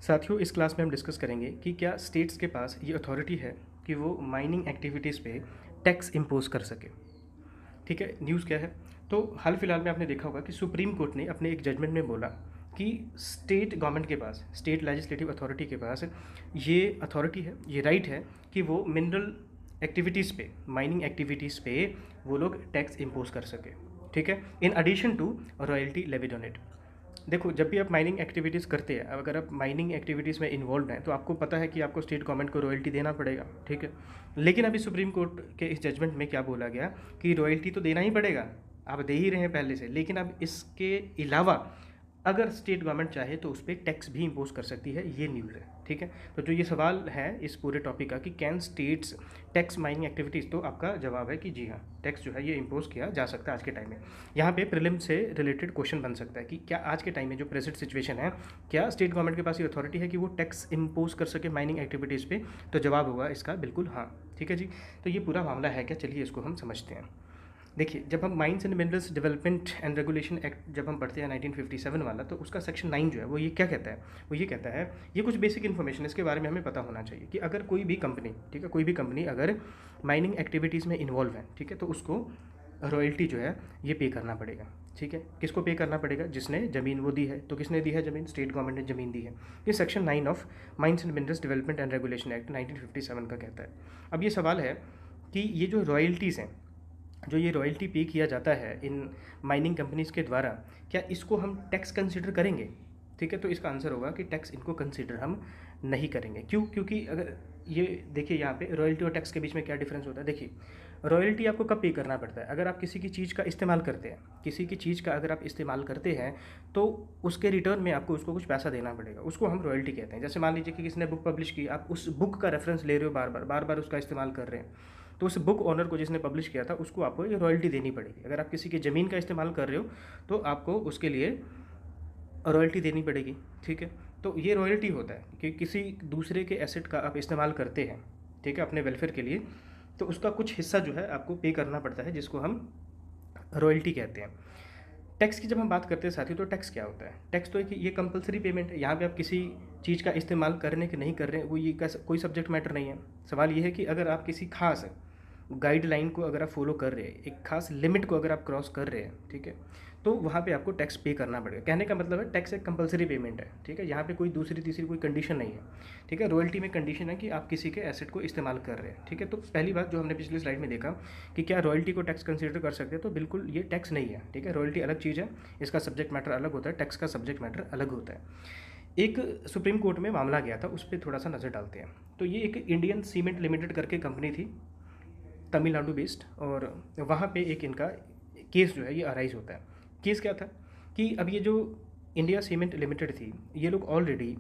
साथियों, इस क्लास में हम डिस्कस करेंगे कि क्या स्टेट्स के पास ये अथॉरिटी है कि वो माइनिंग एक्टिविटीज़ पे टैक्स इम्पोज कर सके। ठीक है, न्यूज़ क्या है? तो हाल फिलहाल में आपने देखा होगा कि सुप्रीम कोर्ट ने अपने एक जजमेंट में बोला कि स्टेट गवर्नमेंट के पास, स्टेट लेजिस्लेटिव अथॉरिटी के पास ये अथॉरिटी है, ये राइट है कि वो मिनरल एक्टिविटीज़ पे, माइनिंग एक्टिविटीज़ पे वो लोग टैक्स इम्पोज कर सके। ठीक है, in addition to royalty levied on it. देखो, जब भी आप माइनिंग एक्टिविटीज़ करते हैं, अगर आप माइनिंग एक्टिविटीज़ में इन्वॉल्व हैं तो आपको पता है कि आपको स्टेट गवर्नमेंट को रॉयल्टी देना पड़ेगा। ठीक है, लेकिन अभी सुप्रीम कोर्ट के इस जजमेंट में क्या बोला गया कि रॉयल्टी तो देना ही पड़ेगा, आप दे ही रहे हैं पहले से, लेकिन अब इसके अलावा अगर स्टेट गवर्नमेंट चाहे तो उस पर टैक्स भी इम्पोज कर सकती है। ये न्यूज़ है। ठीक है, तो जो ये सवाल है इस पूरे टॉपिक का कि can states tax mining activities, तो आपका जवाब है कि जी हाँ, टैक्स जो है ये इम्पोज किया जा सकता है आज के टाइम में। यहाँ पे प्रीलिम से रिलेटेड क्वेश्चन बन सकता है कि क्या आज के टाइम में जो प्रेजेंट सिचुएशन है, क्या स्टेट गवर्नमेंट के पास ये अथॉरिटी है कि वो टैक्स इम्पोज कर सके माइनिंग एक्टिविटीज़ पे? तो जवाब होगा इसका बिल्कुल हाँ। ठीक है जी, तो ये पूरा मामला है क्या, चलिए इसको हम समझते हैं। देखिए, जब हम mines and minerals development and regulation act जब हम पढ़ते हैं 1957 वाला, तो उसका सेक्शन 9 जो है वो ये क्या कहता है, वो ये कहता है, ये कुछ बेसिक इन्फॉर्मेशन इसके बारे में हमें पता होना चाहिए कि अगर कोई भी कंपनी, ठीक है, कोई भी कंपनी अगर माइनिंग एक्टिविटीज़ में इन्वॉल्व है, ठीक है, तो उसको रॉयल्टी जो है ये पे करना पड़ेगा। ठीक है, किसको पे करना पड़ेगा? जिसने ज़मीन वो दी है। तो किसने दी है ज़मीन? स्टेट गवर्नमेंट ने ज़मीन दी है। ये section 9 of mines and minerals development and regulation act 1957 का कहता है। अब ये सवाल है कि ये जो रॉयल्टीज़ हैं, जो ये रॉयल्टी पे किया जाता है इन माइनिंग कंपनीज़ के द्वारा, क्या इसको हम टैक्स कंसिडर करेंगे? ठीक है, तो इसका आंसर होगा कि टैक्स इनको कंसिडर हम नहीं करेंगे। क्यों? क्योंकि अगर ये देखिए, यहाँ पे रॉयल्टी और टैक्स के बीच में क्या डिफरेंस होता है। देखिए, रॉयल्टी आपको कब पे करना पड़ता है? अगर आप किसी की चीज़ का इस्तेमाल करते हैं, किसी की चीज़ का अगर आप इस्तेमाल करते हैं तो उसके रिटर्न में आपको उसको कुछ पैसा देना पड़ेगा, उसको हम रॉयल्टी कहते हैं। जैसे मान लीजिए कि किसी ने बुक पब्लिश की, आप उस बुक का रेफरेंस ले रहे हो, बार बार उसका इस्तेमाल कर रहे हैं, तो उस बुक ओनर को, जिसने पब्लिश किया था, उसको आपको ये रॉयल्टी देनी पड़ेगी। अगर आप किसी की ज़मीन का इस्तेमाल कर रहे हो तो आपको उसके लिए रॉयल्टी देनी पड़ेगी। ठीक है, तो ये रॉयल्टी होता है कि किसी दूसरे के एसेट का आप इस्तेमाल करते हैं, ठीक है, अपने वेलफेयर के लिए, तो उसका कुछ हिस्सा जो है आपको पे करना पड़ता है, जिसको हम रॉयल्टी कहते हैं। टैक्स की जब हम बात करते हैं साथियों, तो टैक्स क्या होता है? टैक्स तो ये कंपलसरी पेमेंट है। यहाँ पे आप किसी चीज़ का इस्तेमाल करने के नहीं कर रहे हैं, वो ये कोई सब्जेक्ट मैटर नहीं है। सवाल ये है कि अगर आप किसी खास गाइडलाइन को अगर आप फॉलो कर रहे हैं, एक खास लिमिट को अगर आप क्रॉस कर रहे हैं, ठीक है, तो वहाँ पे आपको टैक्स पे करना पड़ेगा। कहने का मतलब है टैक्स एक कंपलसरी पेमेंट है। ठीक है, यहाँ पे कोई दूसरी तीसरी कोई कंडीशन नहीं है। ठीक है, रॉयल्टी में कंडीशन है कि आप किसी के एसेट को इस्तेमाल कर रहे हैं। ठीक है, तो पहली बात जो हमने पिछली स्लाइड में देखा कि क्या रॉयल्टी को टैक्स कंसिडर कर सकते हैं, तो बिल्कुल ये टैक्स नहीं है। ठीक है, रॉयल्टी अलग चीज़ है, इसका सब्जेक्ट मैटर अलग होता है, टैक्स का सब्जेक्ट मैटर अलग होता है। एक सुप्रीम कोर्ट में मामला गया था, उस पर थोड़ा सा नज़र डालते हैं। तो ये एक इंडियन सीमेंट लिमिटेड करके कंपनी थी, तमिलनाडु बेस्ड, और वहाँ पे एक इनका केस जो है ये अराइज होता है। केस क्या था कि अब ये जो इंडिया सीमेंट लिमिटेड थी, ये लोग ऑलरेडी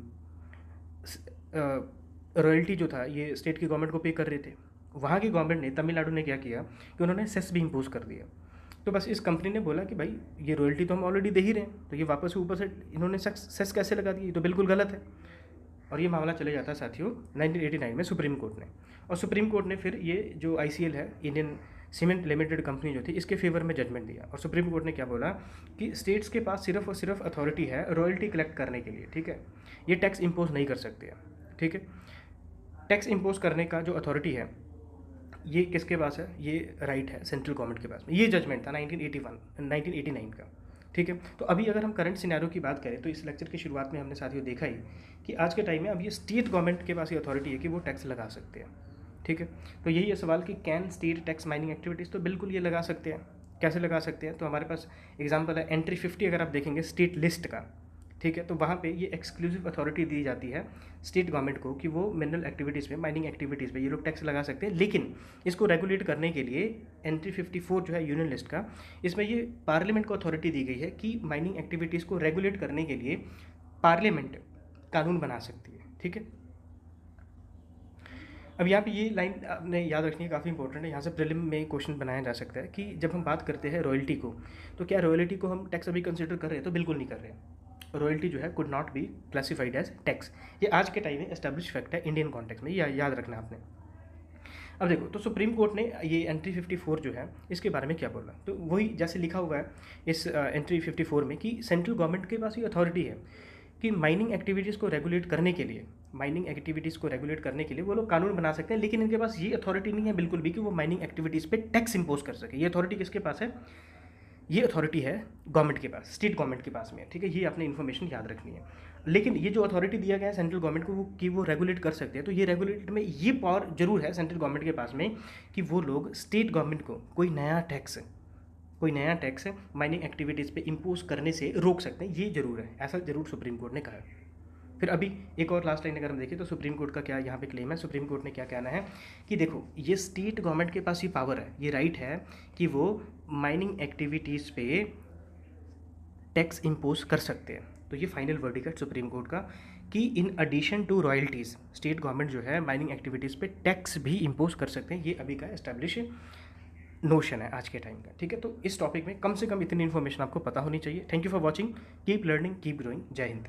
रॉयल्टी जो था ये स्टेट की गवर्नमेंट को पे कर रहे थे। वहाँ की गवर्नमेंट ने, तमिलनाडु ने क्या किया कि उन्होंने सेस भी इम्पोज कर दिया। तो बस इस कंपनी ने बोला कि भाई ये रॉयल्टी तो हम ऑलरेडी दे ही रहे हैं, तो ये वापस से ऊपर से इन्होंने सेस कैसे लगा दी, ये तो बिल्कुल गलत है। और ये मामला चले जाता है साथियों 1989 में सुप्रीम कोर्ट ने। और सुप्रीम कोर्ट ने फिर ये जो ICL है, इंडियन सीमेंट लिमिटेड कंपनी जो थी, इसके फेवर में जजमेंट दिया। और सुप्रीम कोर्ट ने क्या बोला कि स्टेट्स के पास सिर्फ और सिर्फ अथॉरिटी है रॉयल्टी कलेक्ट करने के लिए। ठीक है, ये टैक्स इम्पोज नहीं कर सकते हैं। ठीक है, टैक्स इम्पोज करने का जो अथॉरिटी है ये किसके पास है? ये राइट है सेंट्रल गवर्नमेंट के पास में। ये जजमेंट था 1989 का। ठीक है, तो अभी अगर हम करंट सिनेरियो की बात करें, तो इस लेक्चर की शुरुआत में हमने साथियों देखा ही कि आज के टाइम में अब ये स्टेट गवर्नमेंट के पास ये अथॉरिटी है कि वो टैक्स लगा सकते हैं। ठीक है, तो यही है सवाल कि can state tax mining activities, तो बिल्कुल ये लगा सकते हैं। कैसे लगा सकते हैं? तो हमारे पास एग्जाम्पल है एंट्री 50, अगर आप देखेंगे स्टेट लिस्ट का। ठीक है, तो वहाँ पे ये एक्सक्लूसिव अथॉरिटी दी जाती है स्टेट गवर्नमेंट को कि वो मिनरल एक्टिविटीज़ पे, माइनिंग एक्टिविटीज़ पे ये लोग टैक्स लगा सकते हैं। लेकिन इसको रेगुलेट करने के लिए एंट्री 54 जो है यूनियन लिस्ट का, इसमें ये पार्लियामेंट को अथॉरिटी दी गई है कि माइनिंग एक्टिविटीज़ को रेगुलेट करने के लिए पार्लियामेंट कानून बना सकती है। ठीक है, अब यहाँ पे ये लाइन आपने याद रखनी है, काफ़ी इंपॉर्टेंट है। यहाँ से प्रीलिम में क्वेश्चन बनाया जा सकता है कि जब हम बात करते हैं रॉयल्टी को, तो क्या रॉयल्टी को हम टैक्स अभी कंसिडर कर रहे हैं? तो बिल्कुल नहीं कर रहे हैं। रॉयल्टी जो है could not be classified as tax. ये आज के टाइम में एस्टैब्लिश फैक्ट है इंडियन कॉन्टेक्स्ट में, ये याद रखना आपने। अब देखो, तो सुप्रीम कोर्ट ने ये एंट्री 54 जो है इसके बारे में क्या बोला, तो वही जैसे लिखा हुआ है इस एंट्री 54 में कि सेंट्रल गवर्नमेंट के पास ये अथॉरिटी है कि माइनिंग एक्टिविटीज़ को रेगुलेट करने के लिए वो लोग कानून बना सकते हैं, लेकिन इनके पास ये अथॉरिटी नहीं है बिल्कुल भी कि वो माइनिंग एक्टिविटीज़ पे टैक्स इंपोज कर सके। ये अथॉरिटी किसके पास है? ये अथॉरिटी है गवर्नमेंट के पास, स्टेट गवर्नमेंट के पास में है, ठीक है। ये आपने इन्फॉर्मेशन याद रखनी है। लेकिन ये जो अथॉरिटी दिया गया है सेंट्रल गवर्नमेंट को वो रेगुलेट कर सकते हैं, तो ये रेगुलेट में ये पावर जरूर है सेंट्रल गवर्नमेंट के पास में कि वो लोग स्टेट गवर्नमेंट को कोई नया टैक्स माइनिंग एक्टिविटीज़ पे इम्पोज करने से रोक सकते हैं। ये जरूर है, ऐसा जरूर सुप्रीम कोर्ट ने कहा है। फिर अभी एक और लास्ट लाइन अगर हम देखें तो सुप्रीम कोर्ट का क्या यहाँ पे क्लेम है, सुप्रीम कोर्ट ने क्या कहना है कि देखो ये स्टेट गवर्नमेंट के पास ये पावर है, ये राइट है कि वो माइनिंग एक्टिविटीज़ पे टैक्स इम्पोज कर सकते हैं। तो ये फाइनल वर्डिक्ट है सुप्रीम कोर्ट का कि in addition to royalties state government जो है माइनिंग एक्टिविटीज़ पे टैक्स भी इम्पोज कर सकते हैं। ये अभी का एस्टैब्लिश नोशन है आज के टाइम का, ठीक है। तो इस टॉपिक में कम से कम इतनी इन्फॉर्मेशन आपको पता होनी चाहिए। Thank you for watching, keep learning, keep growing. जय हिंद।